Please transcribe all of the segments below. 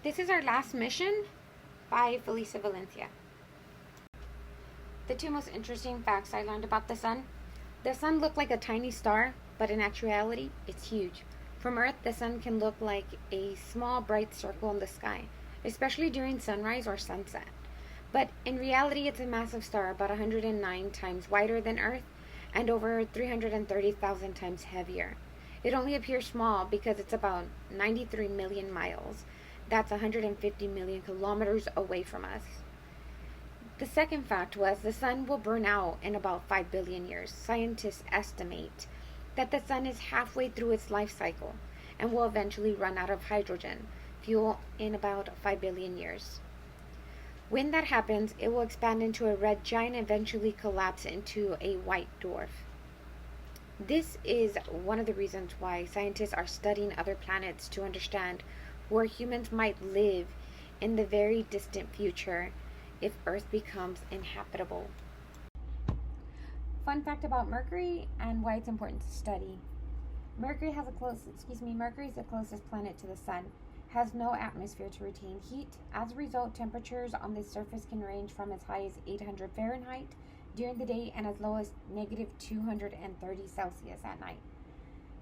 This is our last mission by Felisa Valencia. The two most interesting facts I learned about the sun. The sun looked like a tiny star, but in actuality, it's huge. From Earth, the sun can look like a small bright circle in the sky, especially during sunrise or sunset. But in reality, it's a massive star, about 109 times wider than Earth and over 330,000 times heavier. It only appears small because it's about 93 million miles. That's 150 million kilometers away from us. The second fact was the sun will burn out in about 5 billion years. Scientists estimate that the sun is halfway through its life cycle and will eventually run out of hydrogen fuel in about 5 billion years. When that happens, it will expand into a red giant and eventually collapse into a white dwarf. This is one of the reasons why scientists are studying other planets to understand where humans might live in the very distant future if Earth becomes inhabitable. Fun fact about Mercury and why it's important to study. Mercury is the closest planet to the sun, has no atmosphere to retain heat. As a result, temperatures on this surface can range from as high as 800 Fahrenheit during the day and as low as negative 230 Celsius at night.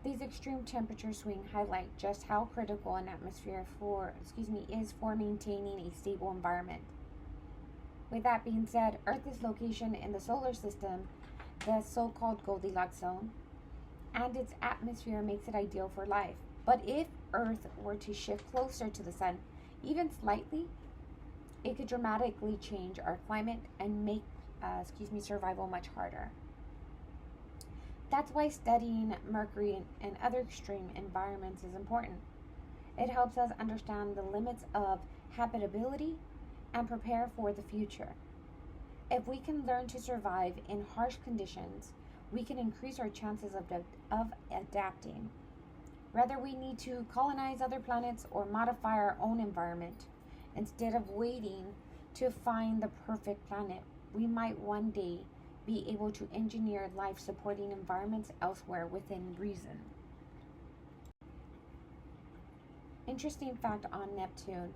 These extreme temperature swings highlight just how critical an atmosphere is for maintaining a stable environment. With that being said, Earth's location in the solar system, the so-called Goldilocks zone, and its atmosphere makes it ideal for life. But if Earth were to shift closer to the sun, even slightly, it could dramatically change our climate and make survival much harder. That's why studying Mercury and other extreme environments is important. It helps us understand the limits of habitability and prepare for the future. If we can learn to survive in harsh conditions, we can increase our chances of adapting. Whether we need to colonize other planets or modify our own environment, instead of waiting to find the perfect planet, we might one day be able to engineer life-supporting environments elsewhere within reason. Interesting fact on Neptune.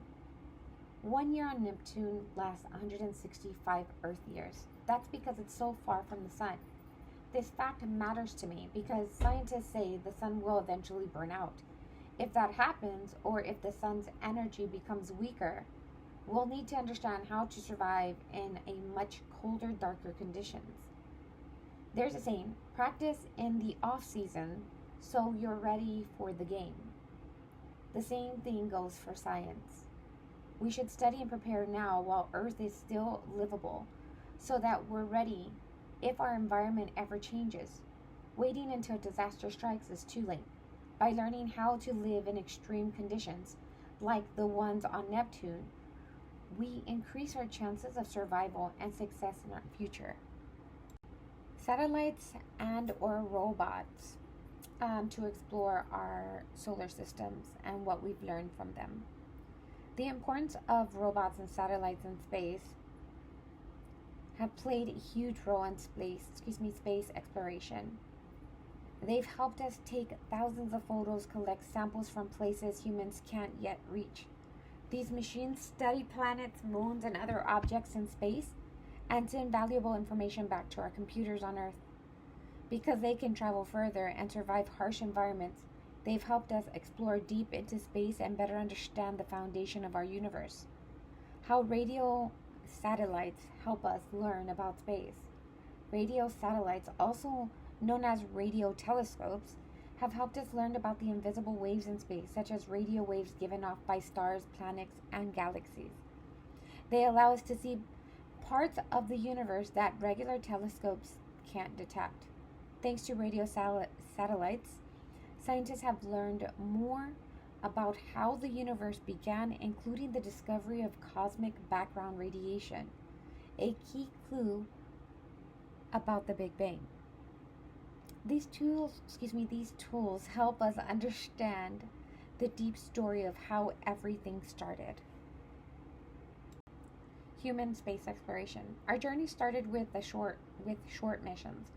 1 year on Neptune lasts 165 Earth years. That's because it's so far from the sun. This fact matters to me because scientists say the sun will eventually burn out. If that happens, or if the sun's energy becomes weaker, we'll need to understand how to survive in a much colder, darker conditions. There's a saying, practice in the off-season so you're ready for the game. The same thing goes for science. We should study and prepare now while Earth is still livable so that we're ready if our environment ever changes. Waiting until disaster strikes is too late. By learning how to live in extreme conditions, like the ones on Neptune, we increase our chances of survival and success in our future. Satellites and or robots to explore our solar systems and what we've learned from them. The importance of robots and satellites in space have played a huge role in space exploration. They've helped us take thousands of photos, collect samples from places humans can't yet reach. These machines study planets, moons, and other objects in space and send valuable information back to our computers on Earth. Because they can travel further and survive harsh environments, they've helped us explore deep into space and better understand the foundation of our universe. How radio satellites help us learn about space. Radio satellites, also known as radio telescopes, have helped us learn about the invisible waves in space, such as radio waves given off by stars, planets, and galaxies. They allow us to see parts of the universe that regular telescopes can't detect. Thanks to radio satellites, scientists have learned more about how the universe began, including the discovery of cosmic background radiation, a key clue about the Big Bang. These tools help us understand the deep story of how everything started. Human space exploration. Our journey started with short missions,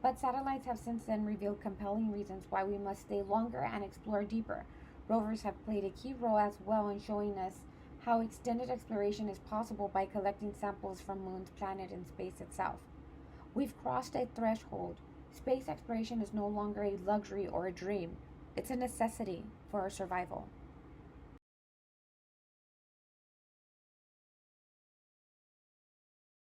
but satellites have since then revealed compelling reasons why we must stay longer and explore deeper. Rovers have played a key role as well in showing us how extended exploration is possible by collecting samples from Moon's planet and space itself. We've crossed a threshold. Space exploration is no longer a luxury or a dream, it's a necessity for our survival.